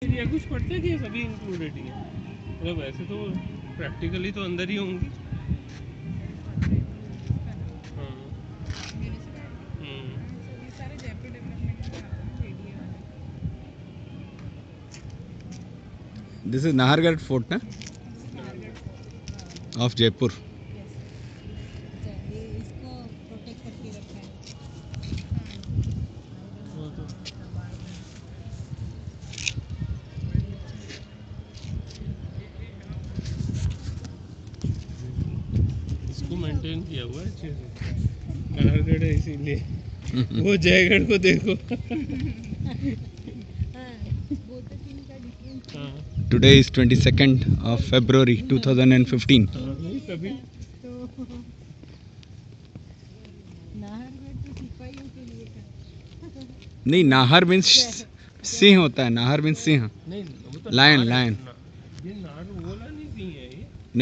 Area कुछ पड़ता है कि ये सभी इंक्लूडेड ही है? मतलब वैसे तो प्रैक्टिकली तो अंदर ही होंगी। हाँ। दिस इज नाहरगढ़ फोर्ट ना ऑफ जयपुर। वो तो इसको मेंटेन किया हुआ है अच्छे से। नाहरगढ़ है इसीलिए। वो जयगढ़ को देखो। हाँ। Today is 22nd of February 2015। हाँ, नहीं तभी नहीं, नाहर मीन्स सिंह होता है। नाहर मीन्स सिंह। नहीं वो तो लायन नार है। लायन। ये नार वो वाला नहीं है ये।